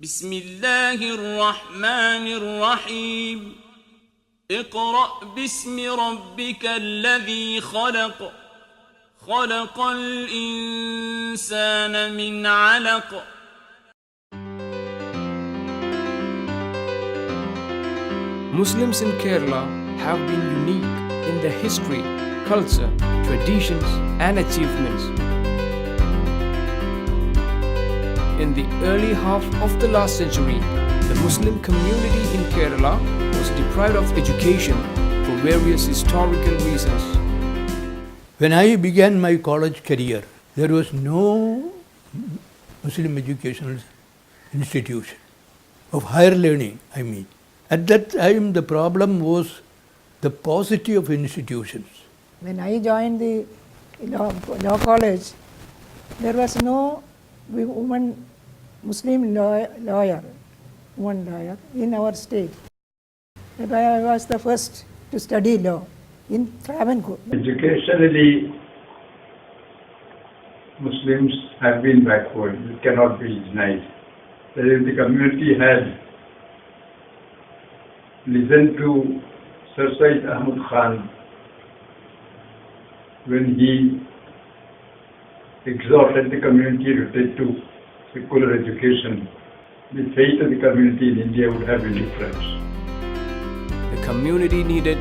بسم الله الرحمن الرحيم اقرأ باسم ربك الذي خلق خلق الإنسان من علق Muslims in Kerala have been unique in their history, culture, traditions and achievements. In the early half of the last century, the Muslim community in Kerala was deprived of education for various historical reasons. When I began my college career, there was no Muslim educational institution of higher learning, I mean. At that time, the problem was the paucity of institutions. When I joined the law college, there was no woman Muslim lawyer in our state. That's why I was the first to study law in Travancore. Educationally, Muslims have been backward. It cannot be denied. The community had listened to Sir Syed Ahmad Khan when he exhorted the community to take to secular education. The fate of the community in India would have been different. The community needed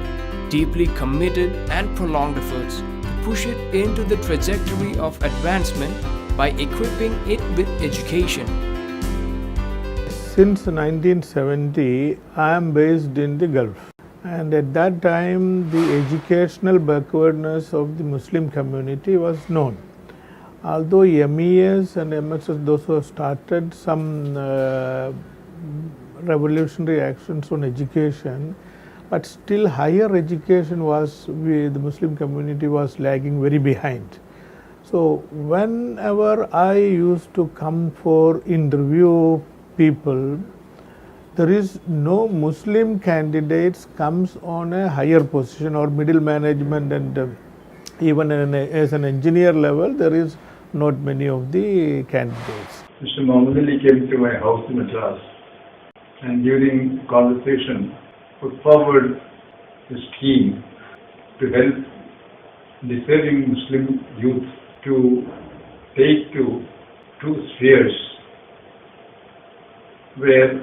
deeply committed and prolonged efforts to push it into the trajectory of advancement by equipping it with education. Since 1970, I am based in the Gulf. And at that time, the educational backwardness of the Muslim community was known. Although MES and MSS, those who have started some revolutionary actions on education, but still higher education was, the Muslim community was lagging very behind. So whenever I used to come for interview people, there is no Muslim candidates comes on a higher position or middle management, and even as an engineer level, there is not many of the candidates. Mr. Muhammad Ali came to my house in Madras and during conversation put forward a scheme to help deserving Muslim youth to take to two spheres where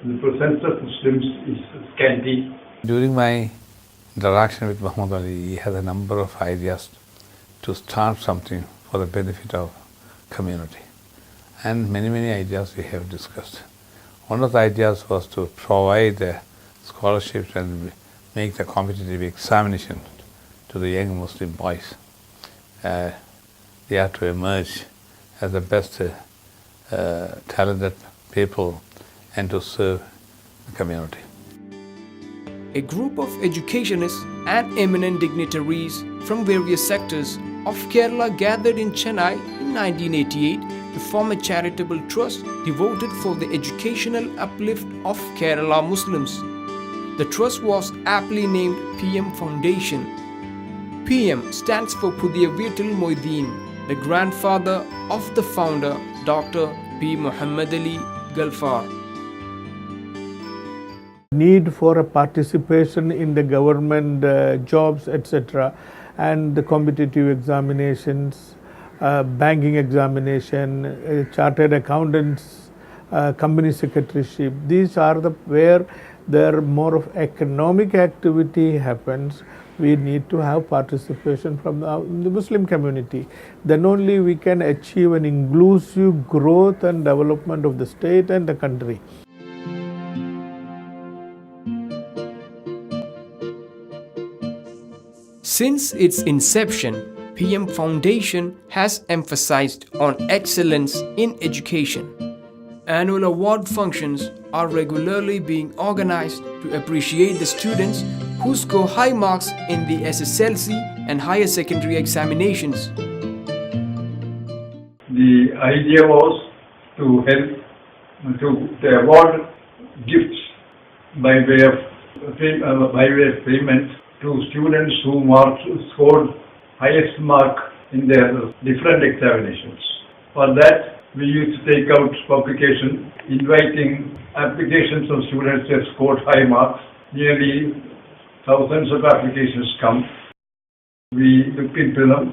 the presence of Muslims is scanty. During my interaction with Muhammad Ali, he had a number of ideas to start something for the benefit of community. And many ideas we have discussed. One of the ideas was to provide scholarships and make the competitive examination to the young Muslim boys. They are to emerge as the best talented people and to serve the community. A group of educationists and eminent dignitaries from various sectors of Kerala gathered in Chennai in 1988 to form a charitable trust devoted for the educational uplift of Kerala Muslims. The trust was aptly named PM Foundation. PM stands for Pudhiya Veetil Moideen, the grandfather of the founder, Dr. P. Muhammad Ali Gulfar. Need for a participation in the government jobs, etc., and the competitive examinations, banking examination, chartered accountants, company secretaryship. These are where there more of economic activity happens. We need to have participation from the Muslim community. Then only we can achieve an inclusive growth and development of the state and the country. Since its inception, PM Foundation has emphasized on excellence in education. Annual award functions are regularly being organized to appreciate the students who score high marks in the SSLC and higher secondary examinations. The idea was to help to award gifts by way of payment to students who scored highest mark in their different examinations. For that, we used to take out publication, inviting applications from students who have scored high marks. Nearly thousands of applications come. We look into them,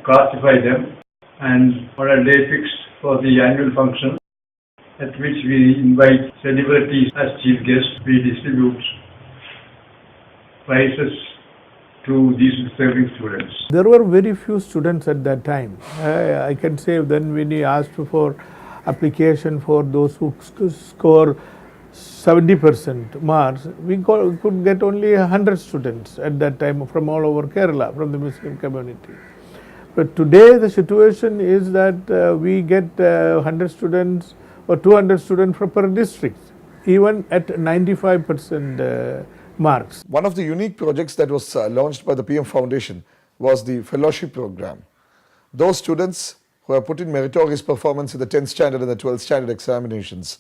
classify them, and on a day fixed for the annual function, at which we invite celebrities as chief guests, we distribute prizes to these serving students. There were very few students at that time. I can say then when we asked for application for those who score 70% marks, we could get only 100 students at that time from all over Kerala, from the Muslim community. But today the situation is that we get 100 students or 200 students from per district, even at 95% marks. One of the unique projects that was launched by the PM Foundation was the fellowship program. Those students who have put in meritorious performance in the 10th standard and the 12th standard examinations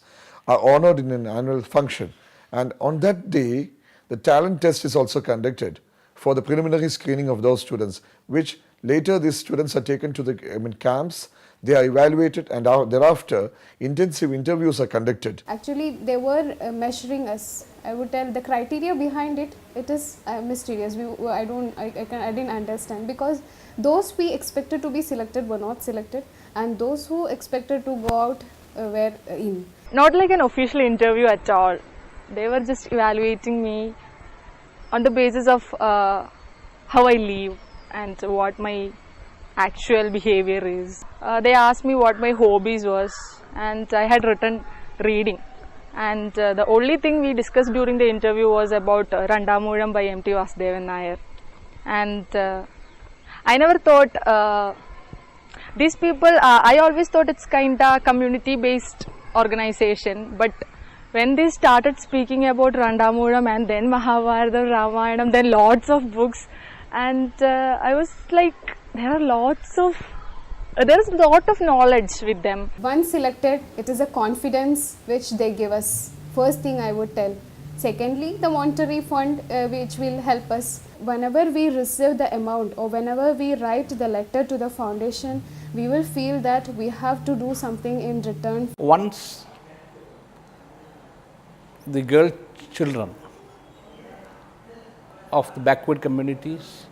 are honored in an annual function. And on that day, the talent test is also conducted for the preliminary screening of those students, which later these students are taken to the camps. They are evaluated, and thereafter intensive interviews are conducted. Actually, they were measuring us. I would tell the criteria behind it. It is mysterious. I didn't understand, because those we expected to be selected were not selected, and those who expected to go out were in. Not like an official interview at all. They were just evaluating me on the basis of how I live and what my actual behavior is. They asked me what my hobbies was, and I had written reading. And the only thing we discussed during the interview was about Randamoolam by M.T. Vasudevan Nair. And I never thought these people, I always thought it's kinda community-based organization, but when they started speaking about Randamoolam and then Mahabharata, Ramayana, then lots of books, and I was like, there is a lot of knowledge with them. Once selected, it is a confidence which they give us. First thing I would tell. Secondly, the monetary fund which will help us. Whenever we receive the amount or whenever we write the letter to the foundation, we will feel that we have to do something in return. Once the girl children of the backward communities,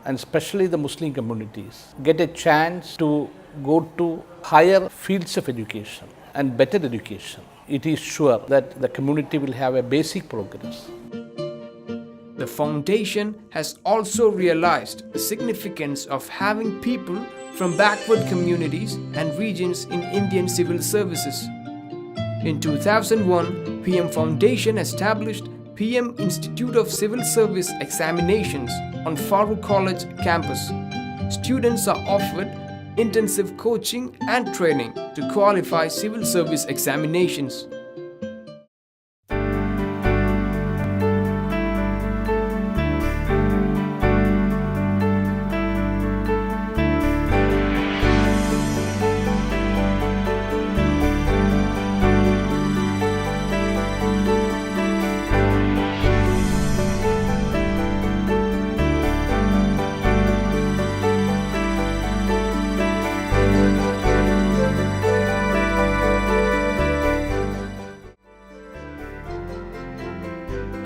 and especially the Muslim communities, get a chance to go to higher fields of education and better education, it is sure that the community will have a basic progress. The foundation has also realized the significance of having people from backward communities and regions in Indian civil services. In 2001, PM Foundation established PM Institute of Civil Service Examinations on Farooq College campus. Students are offered intensive coaching and training to qualify civil service examinations.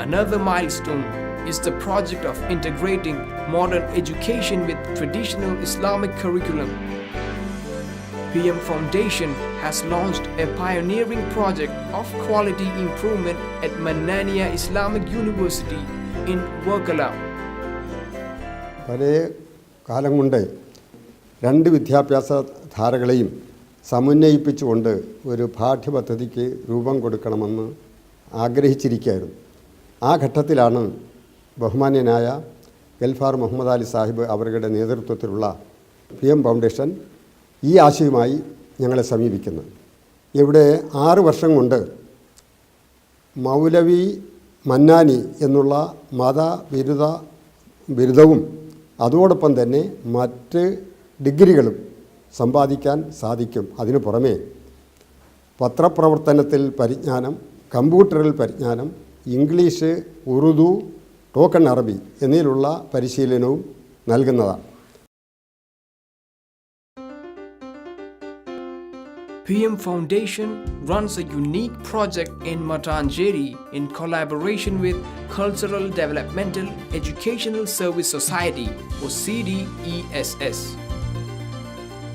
Another milestone is the project of integrating modern education with traditional Islamic curriculum. PM Foundation has launched a pioneering project of quality improvement at Mannania Islamic University in Workala. പഴയ കാലം കൊണ്ട് രണ്ട് വിദ്യാഭ്യാസ ധാരകളെയും സമന്വയിപ്പിച്ചുകൊണ്ട് ഒരു പാഠ്യപദ്ധതിക്ക് രൂപം കൊടുക്കണമെന്ന് ആഗ്രഹിച്ചിരിക്കുകയായിരുന്നു. ആ ഘട്ടത്തിലാണ് ബഹുമാന്യനായ ഗൽഫാർ മുഹമ്മദ് അലി സാഹിബ് അവരുടെ നേതൃത്വത്തിലുള്ള PM ഫൗണ്ടേഷൻ ഈ ആശയവുമായി ഞങ്ങളെ സമീപിക്കുന്നത്. ഇവിടെ 6 വർഷം കൊണ്ട് മൗലവി മന്നാനി എന്നുള്ള ബിരുദവും അതോടൊപ്പം തന്നെ മറ്റ് ഡിഗ്രികളും സമ്പാദിക്കാൻ സാധിക്കും. അതിനു പുറമെ പത്രപ്രവർത്തനത്തിൽ പരിജ്ഞാനം, കമ്പ്യൂട്ടറിൽ പരിജ്ഞാനം, ഇംഗ്ലീഷ്, ഉറുദു, ടോക്കൺ അറബി എന്നിവയിലുള്ള പരിശീലനവും നൽകുന്നതാണ്. PM Foundation runs a unique project in Mattancherry in collaboration with Cultural Developmental Educational Service Society or CDESS.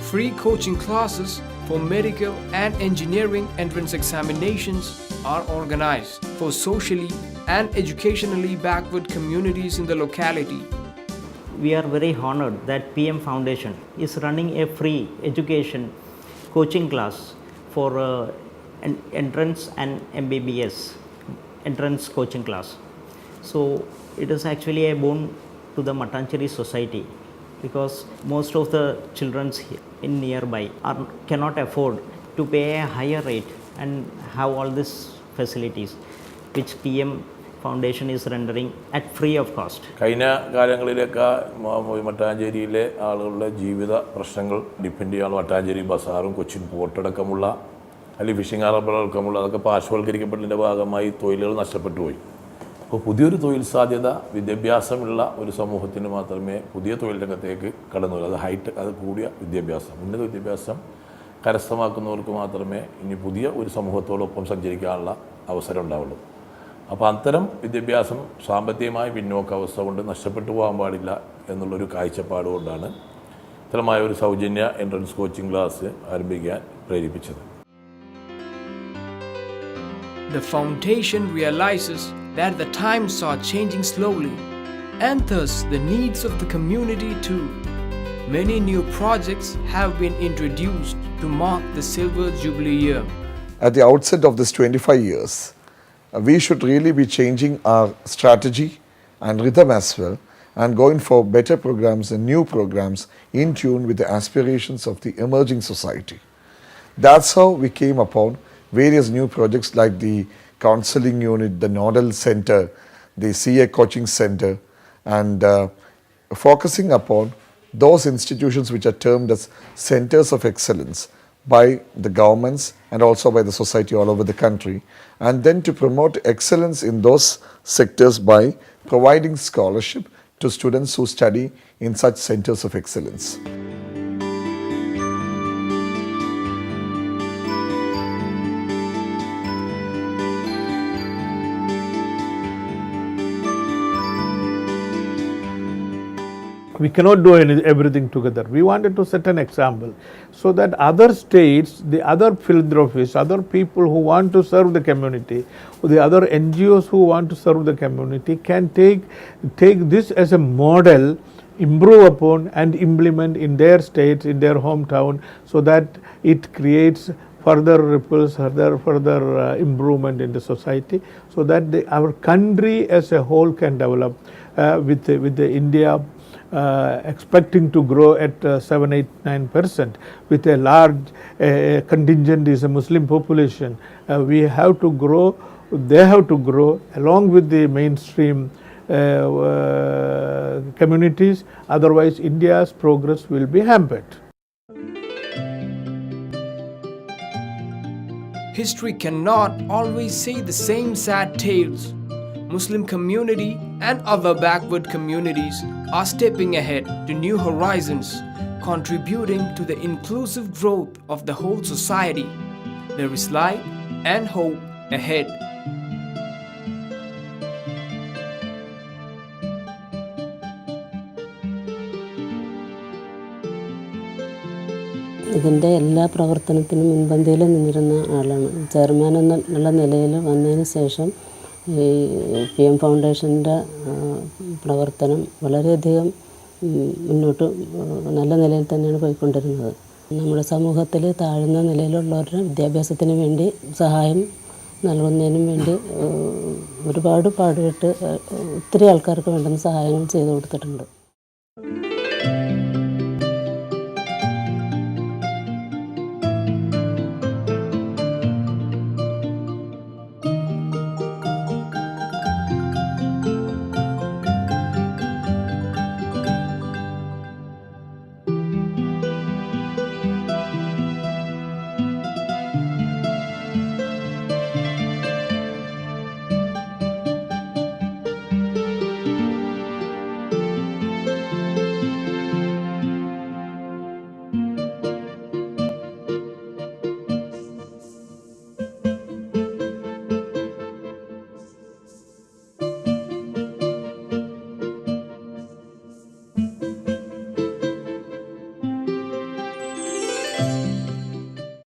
Free coaching classes for medical and engineering entrance examinations are organized for socially and educationally backward communities in the locality. We are very honored that PM Foundation is running a free education coaching class for an entrance and MBBS entrance coaching class. So it is actually a boon to the Mattancherry society, because most of the children in nearby cannot afford to pay a higher rate and have all these facilities which PM Foundation is rendering at free of cost. കഴിഞ്ഞ കാലങ്ങളിലൊക്കെ മട്ടാഞ്ചേരിയിലെ ആളുകളുടെ ജീവിത പ്രശ്നങ്ങൾ depend ചെയ്യാൻ മട്ടാഞ്ചേരി ബസാറും കൊച്ചിൻ പോർട്ടടക്കമുള്ള അല്ലെങ്കിൽ phishing harbour അടക്കമുള്ള അതൊക്കെ പാർശ്വവൽക്കരിക്കപ്പെട്ടതിൻ്റെ ഭാഗമായി തൊഴിലുകൾ നഷ്ടപ്പെട്ടു പോയി. അപ്പോൾ പുതിയൊരു തൊഴിൽ സാധ്യത വിദ്യാഭ്യാസമുള്ള ഒരു സമൂഹത്തിന് മാത്രമേ പുതിയ തൊഴിൽ രംഗത്തേക്ക് കടന്നു വരൂ. അത് കൂടിയ വിദ്യാഭ്യാസം, ഉന്നത വിദ്യാഭ്യാസം കരസ്ഥമാക്കുന്നവർക്ക് മാത്രമേ ഇനി പുതിയ ഒരു സമൂഹത്തോടൊപ്പം സഞ്ചരിക്കാനുള്ള അവസരം ഉണ്ടാവുള്ളൂ. അപ്പോൾ അത്തരം വിദ്യാഭ്യാസം സാമ്പത്തികമായി പിന്നോക്കാവസ്ഥ കൊണ്ട് നഷ്ടപ്പെട്ടു പോകാൻ പാടില്ല എന്നുള്ളൊരു കാഴ്ചപ്പാടുകൊണ്ടാണ് ഇത്തരമായ ഒരു സൗജന്യ എൻട്രൻസ് കോച്ചിങ് ക്ലാസ് ആരംഭിക്കാൻ പ്രേരിപ്പിച്ചത്. The foundation realizes that the times are changing slowly and thus the needs of the community too. Many new projects have been introduced to mark the Silver Jubilee year. At the outset of this 25 years, we should really be changing our strategy and rhythm as well, and going for better programs and new programs in tune with the aspirations of the emerging society. That's how we came upon various new projects like the counseling unit, the nodal center, the CA coaching center, and focusing upon those institutions which are termed as centers of excellence by the governments and also by the society all over the country, and then to promote excellence in those sectors by providing scholarship to students who study in such centers of excellence. We cannot do everything together. We wanted to set an example so that other states, the other philanthropists, other people who want to serve the community, the other NGOs who want to serve the community can take this as a model, improve upon and implement in their states, in their hometown, so that it creates further ripples, further improvement in the society, so that our country as a whole can develop with the India expecting to grow at 7, 8, 9% with a large contingent is a Muslim population. We have to grow, they have to grow along with the mainstream communities, otherwise India's progress will be hampered. History cannot always say the same sad tales. Muslim community and other backward communities are stepping ahead to new horizons, contributing to the inclusive growth of the whole society. There is light and hope ahead. ഇതിൻ്റെ എല്ലാ പ്രവർത്തനത്തിനും മുൻപന്തിയിൽ നിന്നിരുന്ന ആളാണ്. Chairman എന്നുള്ള നിലയിൽ വന്നതിന് ശേഷം ഈ PM ഫൗണ്ടേഷൻ്റെ പ്രവർത്തനം വളരെയധികം മുന്നോട്ട് നല്ല നിലയിൽ തന്നെയാണ് പോയിക്കൊണ്ടിരുന്നത്. നമ്മുടെ സമൂഹത്തിൽ താഴ്ന്ന നിലയിലുള്ളവരുടെ വിദ്യാഭ്യാസത്തിന് വേണ്ടി സഹായം നൽകുന്നതിനും വേണ്ടി ഒരുപാട് പാടുപെട്ട് ഒത്തിരി ആൾക്കാർക്ക് വേണ്ടുന്ന സഹായങ്ങൾ ചെയ്തു കൊടുത്തിട്ടുണ്ട്.